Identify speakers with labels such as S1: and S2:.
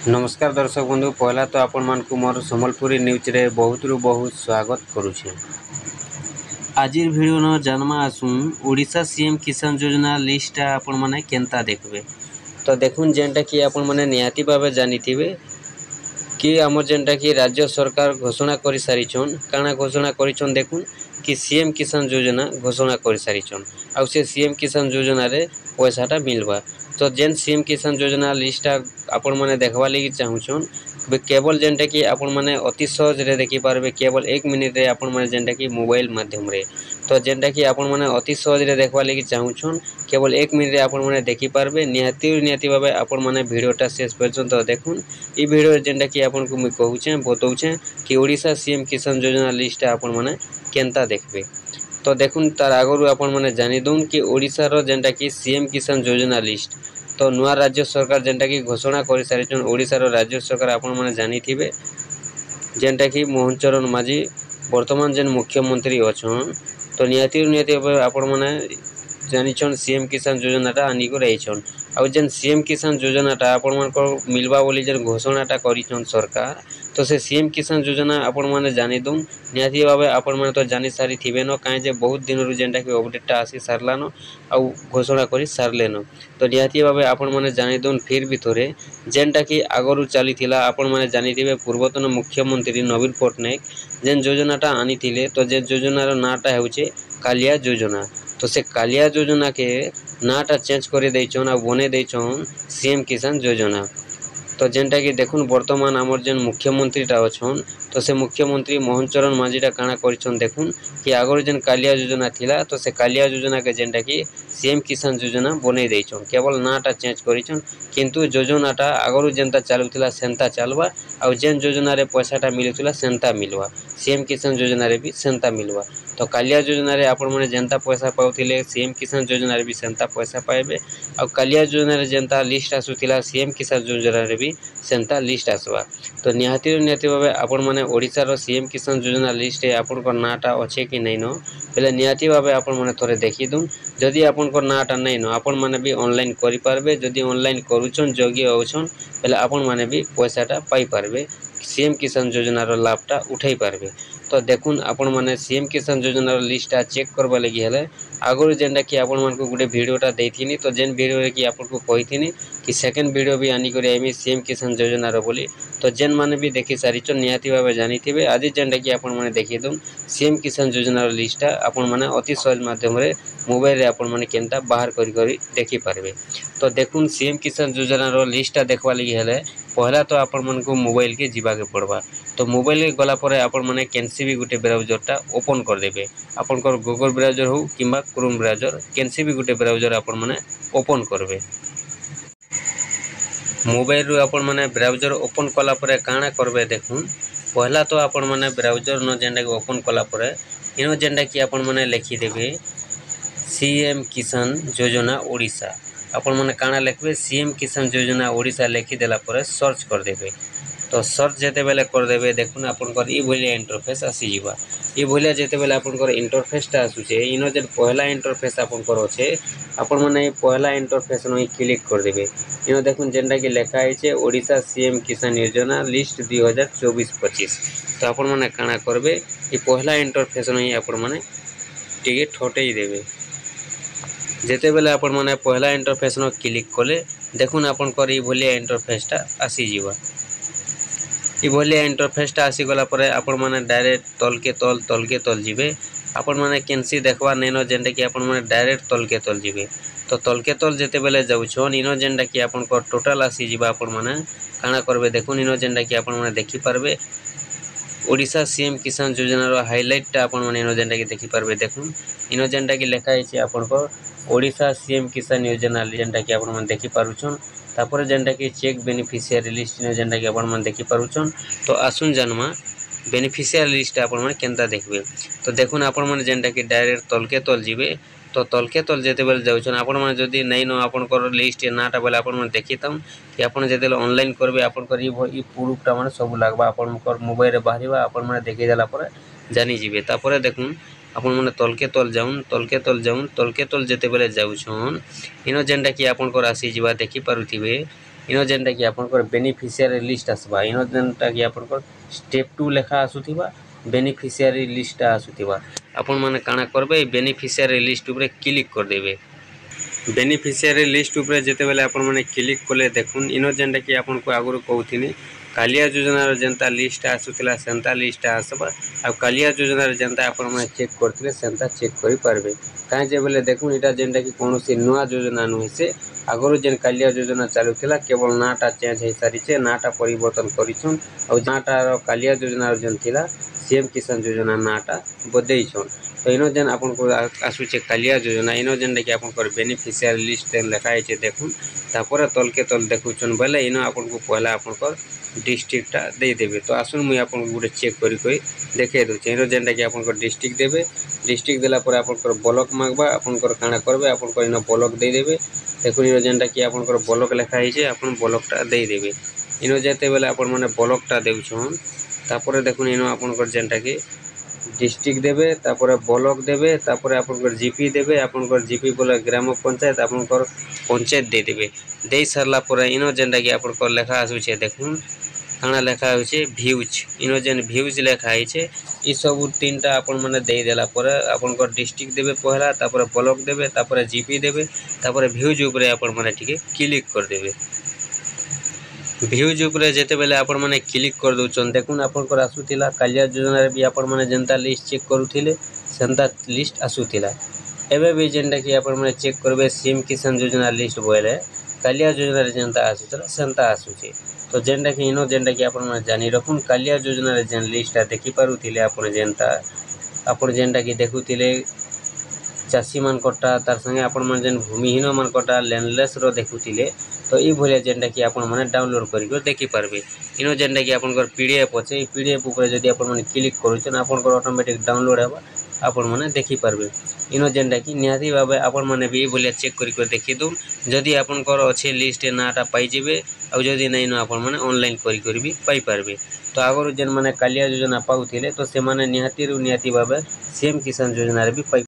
S1: नमस्कार दर्शक बंधु पहला तो आपण मानकु मोर संबलपुरी न्यूज रे बहुत रु बहुत स्वागत करुछे। आज वीडियो न जानमा आसु ओडिशा सीएम किसान योजना लिस्ट आपण माने केनता देखबे। तो देखुन जेंटा कि आपण माने निहाती भाबे जानिथिबे कि हमर जेंटा कि राज्य सरकार घोषणा करि सारिछन। काना घोषणा करिछन देखुन कि सीएम किसान योजना घोषणा करि सारिछन। आ से सीएम किसान योजना रे पैसाटा मिलबा। तो जेन सीएम किसान योजना लिस्ट आपण माने देखबा लागि चाहुछन केवल जेंटा कि आपण माने अति सहज रे देखि पारबे केवल 1 मिनिट रे आपण माने जेंटा कि मोबाइल माध्यम रे। तो जेंटा कि आपण माने अति सहज रे देखबा लागि चाहुछन केवल 1 मिनिट रे आपण माने देखि पारबे। निहाती भाबे आपण माने वीडियोटा शेष पर्यंत देखुन। ई वीडियो जेंटा कि आपण को मैं कहूछे बतौछे कि ओडिशा सीएम किसान योजना लिस्ट आपण माने केनता देखबे। तो देखुन तार आगरु आपण माने जानि दउन कि ओडिशा रो जेंटा कि सीएम किसान योजना लिस्ट तो नुआ राज्य सरकार जेंटा कि घोषणा करि सारिछन। ओडिशा रो राज्य सरकार आपण माने जानिथिबे जेंटा कि मोहन चरण माझी वर्तमान जेन मुख्यमंत्री अछन। तो निहाती आपण माने जानिछन सीएम किसान योजनाटा आनी को रहिछन। आ जेन सीएम किसान योजनाटा आपण मानको मिलबा बोली जेन घोषणाटा करिछन सरकार। तो से सीएम किसान योजना आपण माने जानि दउन निहाती भाबे आपण माने तो जानि सारी थिबे न काहे जे बहुत दिन रु जेंटा कि अपडेटटा आसी सारलानो आ घोषणा करि सारलेनो। तो निहाती भाबे आपण माने जानि दउन फिर भी थोरे जेंटा कि आगरु चलीथिला आपण माने जानिथिबे पूर्वतन मुख्यमंत्री नवीन पटनायक जेन योजनाटा आनिथिले। तो जे योजनार नाटा हेउचे कालिया योजना। तो से कालिया योजना के नाटा चेंज कर देछन आ बने देछन सीएम किसान योजना। तो जेंटा कि देखुन वर्तमान आमर जेन मुख्यमंत्रीटा अछन। तो से मुख्यमंत्री मोहन चरण माझीटा काना करिछन देखुन कि आगर जेन कालिया योजना थिला। तो से कालिया योजना के जेंटा कि सीएम किसान योजना बने देछन केवल नाटा चेंज करिछन किंतु योजनाटा आगरु जेनता चालुथिला सेंता चालबा। आ जेन योजना रे पैसाटा मिलुथिला सेंता मिलवा सीएम किसान योजना रे भी सेंता मिलवा। तो कालिया योजना रे आपण माने जेनता पैसा पाउथिले सीएम किसान योजना रे भी सेंता पैसा पाइबे। आ कालिया योजना रे जेनता लिस्ट आसुथिला सीएम किसान योजना रे भी सेंता लिस्ट आसवा। तो निहाती भाबे आपण माने ओडिसा रो सीएम किसान योजना लिस्ट रे आपण को नाटा अछि कि नै न बेले निहाती भाबे आपण माने थोरे देखि दुन। जदि आपण को नाटा नै न आपण माने भी ऑनलाइन करि पारबे। जदि ऑनलाइन करूछन जोगी होछन बेले आपण माने भी पैसाटा पाई पारबे सीएम किसान योजना रो लाभटा उठाई पारबे। तो देखुन आपण माने सीएम किसान योजना रो लिस्टटा चेक करबा लागि हेले आगरु जेंटा कि आपण मानको गुटे वीडियोटा देथिनी। तो जेन वीडियो रे कि आपण को कहिथिनी कि सेकंड वीडियो भी आनी करी आइमी सीएम किसान योजना रो बोली। तो जेन माने भी देखि सारिछन निहाती भाबे जानिथिबे आज जेंटा कि आपण माने देखि दउन सीएम किसान योजना रो लिस्टटा आपण माने अति सहज माध्यम रे मोबाइल रे आपण माने केनता बाहर करी देखि पारबे। तो देखुन सीएम किसान योजना रो लिस्टटा देखबा लागि हेले पहला तो आपण मानको मोबाइल के जिबा के पड़बा। तो मोबाइल के गला परे आपण माने केनसी भी गुटे ब्राउजरटा ओपन कर देबे। आपनकर गूगल ब्राउजर हो किंबा क्रोम ब्राउजर केनसी भी गुटे ब्राउजर आपण माने ओपन करबे। मोबाइल रु आपण माने ब्राउजर ओपन कला परे काना करबे देखुन पहला तो आपण माने ब्राउजर न जेंडा के ओपन कला परे इनो जेंडा कि आपण माने लिखि देबे सीएम किसान योजना ओडिशा। आपण माने काना लिखबे सीएम किसान योजना ओडिशा लिखि देला परे सर्च कर देबे। तो सर्च जेते बेले कर देबे देखुन आपनकर ई भलिया इंटरफेस आसी जिबा। ई भलिया जेते बेले आपनकर इंटरफेसटा आसुचे इनो जे पहला इंटरफेस आपनकर होचे आपण माने पहला इंटरफेस न क्लिक कर देबे। इनो देखुन जेंडा कि लेखा आइचे ओडिशा सीएम किसान योजना लिस्ट 2024-25। तो आपण माने काना करबे ई पहला इंटरफेस न आपण माने टिके ठोटेई देबे। जेते बेले आपण माने पहला इंटरफेस न क्लिक कले देखुन आपनकर ई भलिया इंटरफेसटा आसी जिबा। ई भलिया इंटरफेसटा आसी गला परे आपण माने डायरेक्ट तल के तल जिबे। आपण माने केनसी देखबा नैनो जेंडा कि आपण माने डायरेक्ट तल के तल जिबे। तो तल के तल जेते बेले जाउछन इनो जेंडा कि आपनकर टोटल आसी जिबा। आपण माने काना करबे देखुन इनो जेंडा कि आपण माने देखि पारबे ओडिशा सीएम किसान योजना रो हाइलाइटटा आपण माने इनो जेंडा कि देखि पारबे। देखुन इनो जेंडा कि लेखा आइছে आपनकर ओडिशा सीएम किसान योजना जेंडा कि आपण माने देखि पारुछन। तापर जेंडा कि चेक बेनिफिशियरी लिस्ट ने जेंडा कि आपण माने देखि पारुछन। तो आसुन जानमा बेनिफिशियरी लिस्ट आपण माने केनता देखबे। तो देखुन आपण माने जेंडा कि डायरेक्ट तल के तल जिबे। तो तल के तल जेते बेले जाउछन आपण माने जदी नै न आपनकर लिस्ट नाटा बेले आपण माने देखितम कि आपण जेते ऑनलाइन करबे आपनकर ई प्रूफटा माने सब लागबा आपनकर मोबाइल रे बाहरिबा आपण माने देखि देला परे जानि जिबे। तापर देखुन आपण माने तल के तल जेते बेले जाउछन इनो जेंडा कि आपनकर आसी जिबा देखि पारुथिबे। इनो जेनटा कि आपनकर बेनिफिशियरी लिस्ट आसबा इनो जेनटा कि आपनकर स्टेप 2 लेखा आसुथिबा बेनिफिशियरी लिस्ट आसुथिबा आपन माने काना करबे बेनिफिशियरी लिस्ट ऊपर क्लिक कर देबे। बेनिफिशियरी लिस्ट ऊपर जेते बेले आपन माने क्लिक कले देखुन इनो जेनटा कि आपन को आगुरु कहउथिनी कालिया योजना रो जेंता लिस्ट आसुथिला सेंता लिस्ट आसबा आ कालिया योजना रो जेंता आपन माने चेक करथिले सेंता चेक करि पारबे काहे जे बेले देखुन एटा जेंटा कि कोनोसी नुवा योजना नुहे से आगुरु जेन कालिया योजना चालुथिला केवल नाटा चेंज हे सारिचे नाटा परिवर्तन करिछन आ नाटा रो कालिया योजना रो जेन थिला सीएम किसान योजना नाटा बदैछन। तो इनो जेन आपन को आसुचे कालिया योजना इनो जेन कि आपन को बेनिफिशियरी लिस्ट लेखा है देखुन तापर तल के तल देखुचन बेले इनो आपन को पहला आपन को डिस्ट्रिक्ट दे देबे। तो आसुन मुई आपन को गुटे चेक करी देखे दोचे इनो जेनटा कि आपन को डिस्ट्रिक्ट देबे डिस्ट्रिक्ट देला पर आपन को ब्लॉक मांगबा आपन को काना करबे आपन को इनो ब्लॉक दे देबे देखुन इनो जेनटा कि आपन को ब्लॉक लेखा है आपन ब्लॉकटा दे देबे इनो जेते बेले आपन माने ब्लॉकटा देउछन तापर देखुन इनो आपन को जेनटा कि डिस्ट्रिक्ट देबे तापर ब्लॉक देबे तापर आपन को जीपी देबे आपन को जीपी बोले ग्राम पंचायत आपन को पंचायत दे देबे दे सरला पर इनो जेनटा कि आपन को लेखा आसुचे देखुन काना लेखा होचे व्यूज इनो जेन व्यूज लेखा है ई सब तीनटा आपन माने दे देला पर आपन को डिस्ट्रिक्ट देबे पहला तापर ब्लॉक देबे तापर जीपी देबे तापर व्यूज ऊपर आपन माने ठीक क्लिक कर देबे। व्यूज ऊपर जेते बेले आपन माने क्लिक कर दोचन देखुन आपन को आसुथिला कालिया योजना रे भी आपन माने जेंता लिस्ट चेक करूथिले सेंता लिस्ट आसुथिला एबे भी जेंटा कि आपन माने चेक करबे सीएम किसान योजना लिस्ट बोले कालिया योजना रे जेंता आसुथिला सेंता आसुचे। तो जेंटा कि इनो जेंटा कि आपन माने जानि रखुन कालिया योजना रे जेन लिस्ट देखि पारुथिले आपन जेंटा कि देखुथिले चाषी मान कटा तार संगे आपन मन जेन भूमिहीन मान कटा लैंडलेस रो देखुथिले तो ई भलिया जेंटा कि आपन माने डाउनलोड करिको देखि पारबे इनो जेंटा कि आपन पीडीएफ अछि ई पीडीएफ ऊपर जदी आपन माने क्लिक करूछन आपन ऑटोमेटिक डाउनलोड हेबा आपन माने देखि पारबे इनो जेंटा कि निहाती भाबे आपन माने भी भलिया चेक करिको देखि दु जदी आपन अछि लिस्ट नाटा पाई जेबे आ जदी नै न आपन माने ऑनलाइन करि भी पाई पारबे। तो आगरो जेन माने कालिया योजना पाउथिले तो से माने निहाती भाबे सीएम किसान योजना रे भी पाई